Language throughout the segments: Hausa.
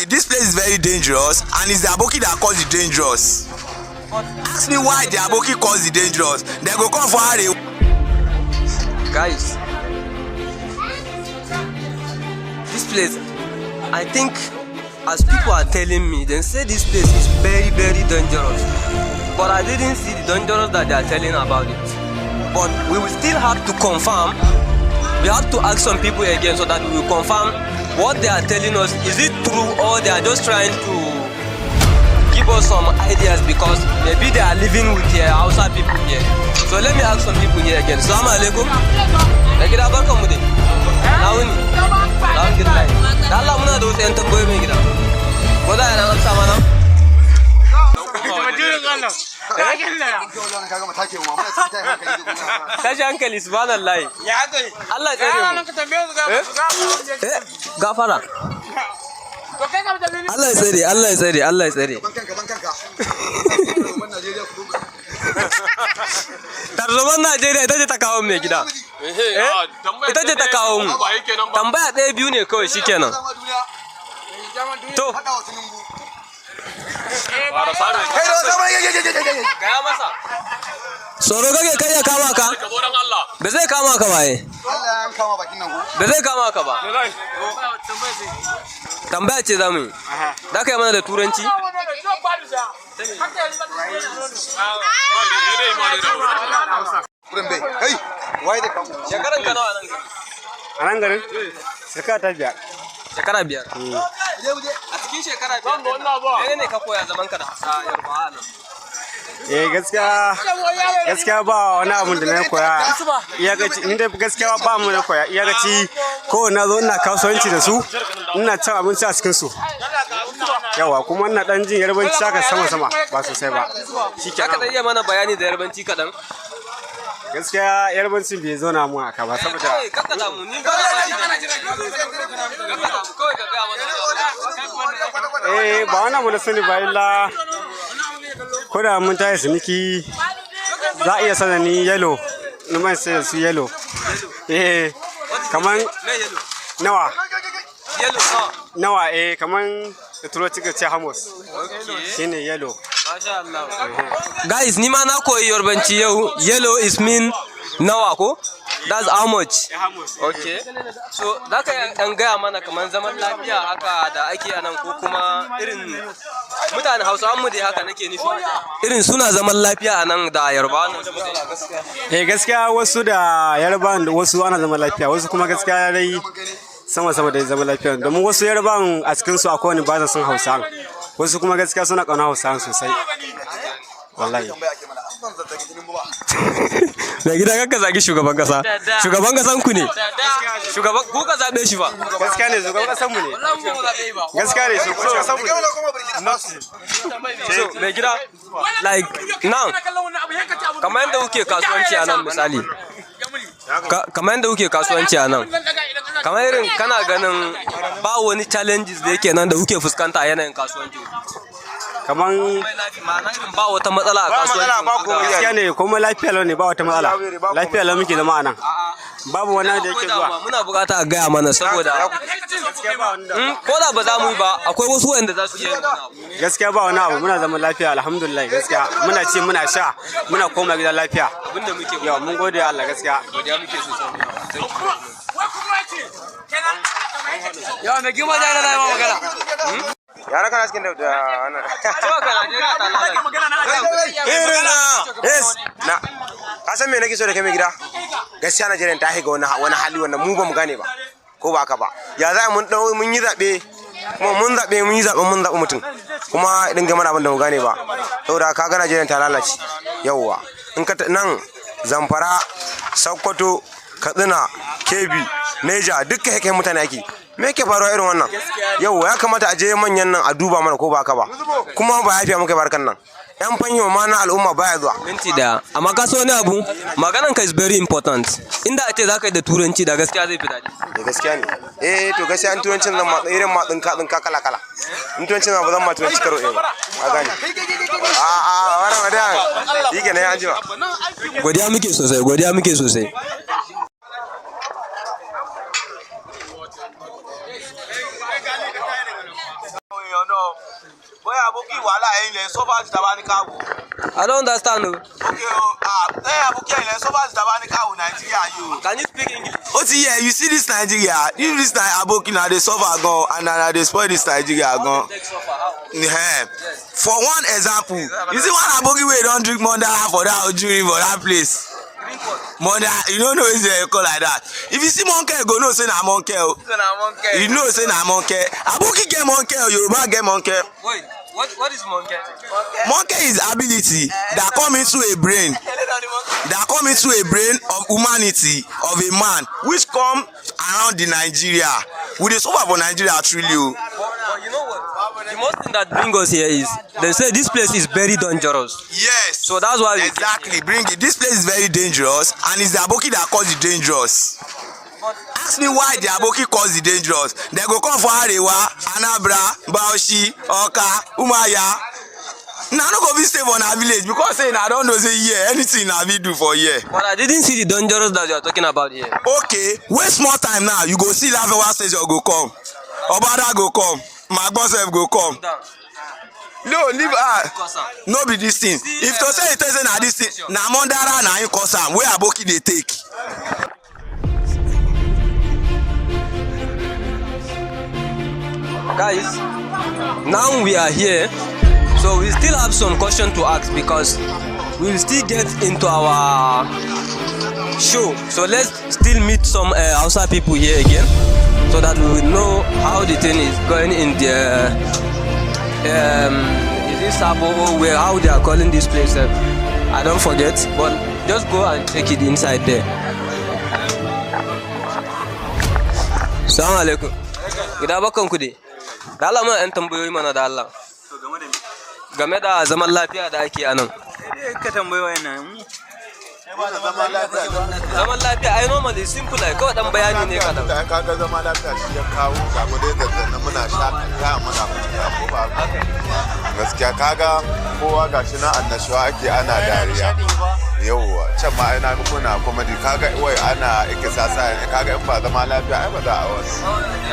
this place is very dangerous and it's the aboki that cause the dangerous. Ask me why the aboki cause the dangerous. They go come for her. Guys, this place, I think, as people are telling me, they say this place is very, very dangerous. But I didn't see the dangerous that they are telling about it. But we will still have to confirm. We have to ask some people again so that we will confirm what they are telling us. Is it true or they are just trying to give us some ideas because maybe they are living with the outside people here. So let me ask some people here again. Assalamu alaikum. Gida barkan mu dai. Launi. Alhamdulillah. Da Allah muna da wasu yan tambayoyi mai gida. Ko da yana amsa mana? Tashi hankali subhanallah. Allah ya tsare mu. Gafara. Allah ya tsare. Tarzoman Najeriya ita ce ta kawo mai gida. Ita ce ta kawo mu. Tambaya ɗaya biyu ne kawai shikenan. To. Gaya masa. Tsoro kake kai ya kama ka? Ba zai kama ka ba Ba zai kama ka ba. Tambaya ce za mu yi. Da ka yi mana da turanci? Shekaran ka nawa nan gari? A nan garin? Shekara ta 5. Shekara 5. A cikin shekara 5 mene ne ka koya zaman ka da hasa Yarbawa nan? Gaskiya ba wani abun da na koya. Iyagaci inda gaskiya ba mu na koya. Iyagaci ko na zo ina kasuwanci da su, ina cin abinci a cikin su. Yawa kuma ina dan jin yarbanci haka sama ba sosai ba. Shikenan. Ka dan iya mana bayani da yarbanci kadan. Gaskiya yarbancin bai zo na mu haka ba saboda kakka da mu ni ba ba wannan mu da sani ba illa ko da mun tayi siniki za a iya sanani yellow numan sai su yellow kaman nawa kaman da turanci ga ce hamos shine yellow. Masha Allah. Guys, ni ma na koyi Yarbanci yau. Yellow is mean nawa ko? That's how much? Okay. So, da ka dan gaya mana kaman zaman lafiya haka da ake a nan ko kuma irin mutane Hausawan mu dai haka nake nufi. Irin suna zaman lafiya a nan da Yarbawa nan. Gaskiya wasu da Yarbawa wasu ana zaman lafiya, wasu kuma gaskiya dai sama da zaman lafiya. Domin wasu Yarbawan a cikin su akwai wani ba sa son Hausa. Wasu kuma gaskiya suna ƙauna Hausa sosai. Wallahi. Da gida kakka zagi shugaban kasa. Shugaban kasan ku ne. Shugaban ku ka zabe shi ba. Gaskiya ne shugaban kasan mu ne. Gaskiya ne shugaban kasan mu ne. So, da gida like now kamar yadda kuke kasuwanci a nan misali. Kamar yadda kuke kasuwanci a nan. Kamar irin kana ganin ba wani challenges da yake nan da kuke fuskanta a yanayin kasuwanci. Kaman ba wata matsala a kasuwanci. Gaskiya ne kuma lafiya lau ne ba wata matsala. Lafiya lau muke zama a nan. Babu wani da yake zuwa. Muna bukata a gaya mana saboda ko da ba za mu yi ba akwai wasu wanda za su iya gaskiya ba wani abu muna zama lafiya alhamdulillah gaskiya muna ci muna sha muna koma gida lafiya abinda muke yawa mun gode Allah gaskiya godiya muke sosai yawa mai gima da yana ma magana yara kana cikin da wannan na ka san me nake so da kai mai gida gaskiya Najeriya ta higa wani hali wannan mu ba mu gane ba ko ba haka ba ya za mun yi zabe kuma mun zabe mutum kuma idan ga mana abin da mu gane ba saboda ka ga Najeriya ta lalace yawwa in ka nan Zamfara Sokoto Katsina Kebbi Neja dukkan yake mutane ake me yake faruwa irin wannan yau ya kamata a je manyan nan a duba mana ko ba haka ba kuma ba yafiya muka barkan nan yan fanyo ma na al'umma baya zuwa minti da amma ka so ne abu maganan ka is very important inda a ce zaka yi da turanci da gaskiya zai fi daɗi gaskiya ne to gaskiya in turancin nan ma irin ma dinka kala kala in turancin nan ba zan ma turanci karo ba a gani wannan madan yake ne an jima godiya muke sosai èèyàn náà bóyá àbókí wàhálà ẹ̀yin lẹ̀ sọ́fà ti tàbá ní káwò. I don't understand o. Okay o àbókí ẹ̀yin lẹ̀ sọ́fà ti tàbá ní káwò Nàìjíríà yìí o. Can you speak English? Ó ti yẹ you see this Nigeria this àbókí na dey suffer gan and na dey spoil this Nigeria gan. For one example you see one àbókí wey don drink more than half for that ojúrin for that place. Mother, you don't know it's a call like that. If you see monkey, go know say na monkey. You know say na monkey. Aboki get monkey or Yoruba get monkey. Wait, what is monkey? Monkey is ability that come into a brain. That come into a brain of humanity of a man which come around the Nigeria. We dey suffer for Nigeria truly. But you know what? The most thing that brings us here is they say this place is very dangerous. Yes. So that's why we exactly bring it. This place is very dangerous and it's the aboki that cause the dangerous. Ask me why the aboki cause the dangerous. They go come for Arewa, Anambra, Bauchi, Oka, Umaya. Now no go fit stay for na village because say I don't know say here anything na fit do for here. But I didn't see the dangerous that you are talking about here. Okay, waste more time now. You go see Lafewa station go come, Obada go come, Magbon go come. No, leave no be this thing. If to say it say na this thing, na Mondara na him cause am wey aboki dey take. Guys, now we are here, so we still have some question to ask because we will still get into our show. So let's still meet some Hausa people here again so that we will know how the thing is going in the is it Sabo where how they are calling this place I don't forget, but just go and check it inside there. Assalamu alaikum. Gida bakan ku dai. Da Allah mun tambayoyi mana da Allah. Game da zaman lafiya da ake a nan. Ka tambayi wayannan. Zaman lafiya ai normally simple ai kawai dan bayani ne kadan. Kaga zaman lafiya shi ya kawo ga mu dai da muna sha ta muna fita ko ba gaskiya kaga kowa gashi na annashuwa ake ana dariya yauwa can ma ai na ga kuna comedy kaga wai ana ikisasa kaga in ba zama lafiya ai ba za a wani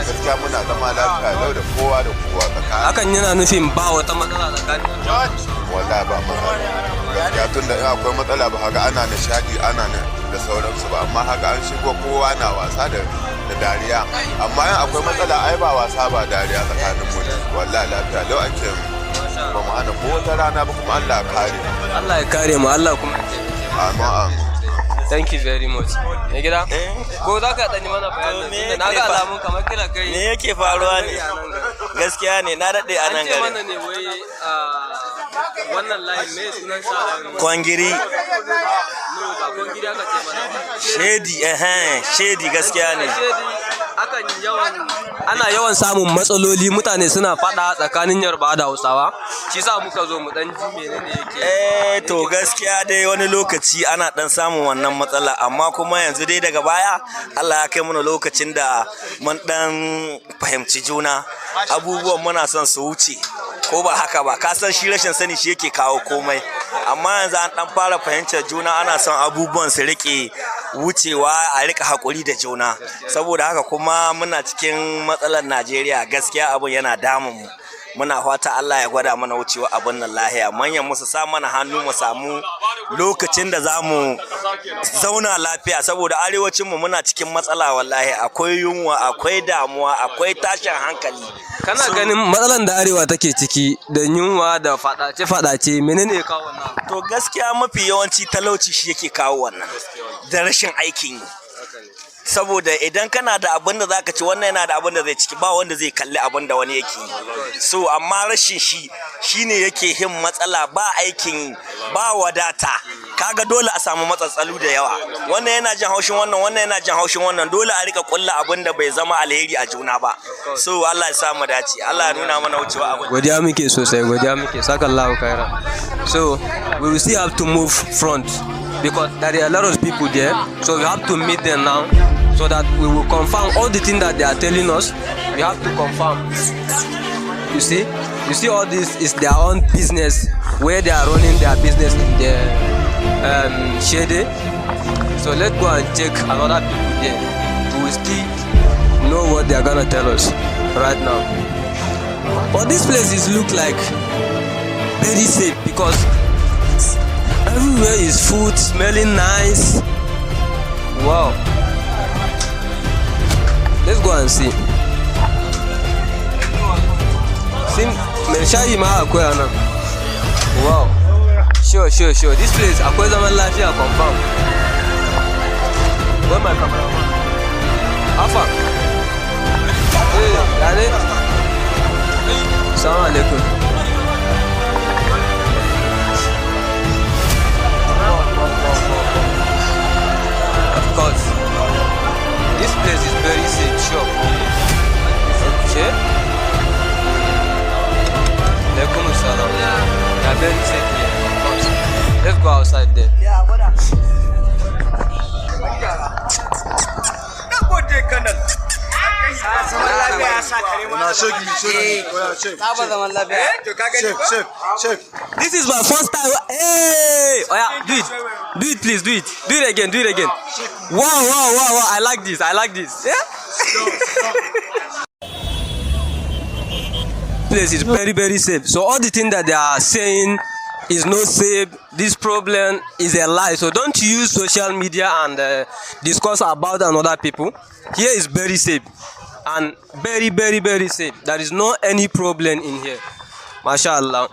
gaskiya muna zama lafiya yau da kowa tsakanin hakan yana nufin ba wata matsala tsakanin wallahi ba matsala gaskiya tunda in akwai matsala ba haka ana nishadi ana da sauransu ba amma haka an shigo kowa na wasa da dariya amma in akwai matsala ai ba wasa ba dariya tsakanin mu wallahi lafiya lau ake ba mu hana ko wata rana ba kuma Allah ya kare Allah ya kare mu Allah kuma amin. Thank you very much. Me gida? Ko za ka ɗani mana bayanin na ga alamun kamar kira kai. Me yake faruwa ne? Gaskiya ne na daɗe a nan gari. An ce mana ne wai wannan layin me sunan sa? Kwangiri. No, ba kwangiri aka ce mana ba. Shedi gaskiya ne. Ana yawan samun matsaloli mutane suna faɗa tsakanin Yarbawa da Hausawa. Shi sa muka zo mu dan ji menene yake. To gaskiya dai wani lokaci ana dan samun wannan matsala amma kuma yanzu dai daga baya Allah ya kai mana lokacin da mun dan fahimci juna abubuwan muna son su wuce ko ba haka ba ka san shi rashin sani shi yake kawo komai amma yanzu an dan fara fahimtar juna ana son abubuwan su rike wucewa a rika hakuri da juna saboda haka kuma muna cikin matsalar Najeriya gaskiya abun yana damun mu muna fata Allah ya gwada mana wucewa abin nan lahiya manyan musu sa mana hannu mu samu lokacin da zamu zauna lafiya saboda arewacin mu muna cikin matsala wallahi akwai yunwa akwai damuwa akwai tashin hankali kana ganin matsalan da arewa take ciki da yunwa da fadace menene ya kawo wannan to gaskiya mafi yawanci talauci shi yake kawo wannan da rashin aikin yi saboda idan kana da abin da zaka ci wannan yana da abin da zai ciki ba wanda zai kalli abin da wani yake yi so amma rashin shi shine yake hin matsala ba aikin ba wadata kaga dole a samu matsatsalu da yawa wannan yana jin haushin wannan yana jin haushin wannan dole a rika kulla abin da bai zama alheri a juna ba so Allah ya sa mu dace Allah ya nuna mana wucewa abin godiya muke sosai godiya muke sakallahu khaira so we will still have to move front because there are a lot of people there so we have to meet them now so that we will confirm all the things that they are telling us. We have to confirm. You see all this is their own business where they are running their business in the shade. So let's go and check another people there. We will still know what they are gonna tell us right now. But this place is look like very safe because everywhere is food smelling nice. Wow. Let's go and see. See, Mershai ma akwai anan. Wow. Sure. This place akwai zaman lafiya confirm. Where my camera? Afa. Hey, yani. Assalamu alaikum. Of course. This place is very safe, sure. Okay. Alaikum assalam. They are very safe here, of course. Let's go outside there. Yeah, what up? This is my first time. Hey! Oh yeah, do it please, do it again. Wow, I like this. Yeah? Place is very, very safe. So all the things that they are saying is not safe, this problem is a lie. So don't use social media and discuss about another people. Here is very safe and very, very, very safe. There is no any problem in here. MashaAllah.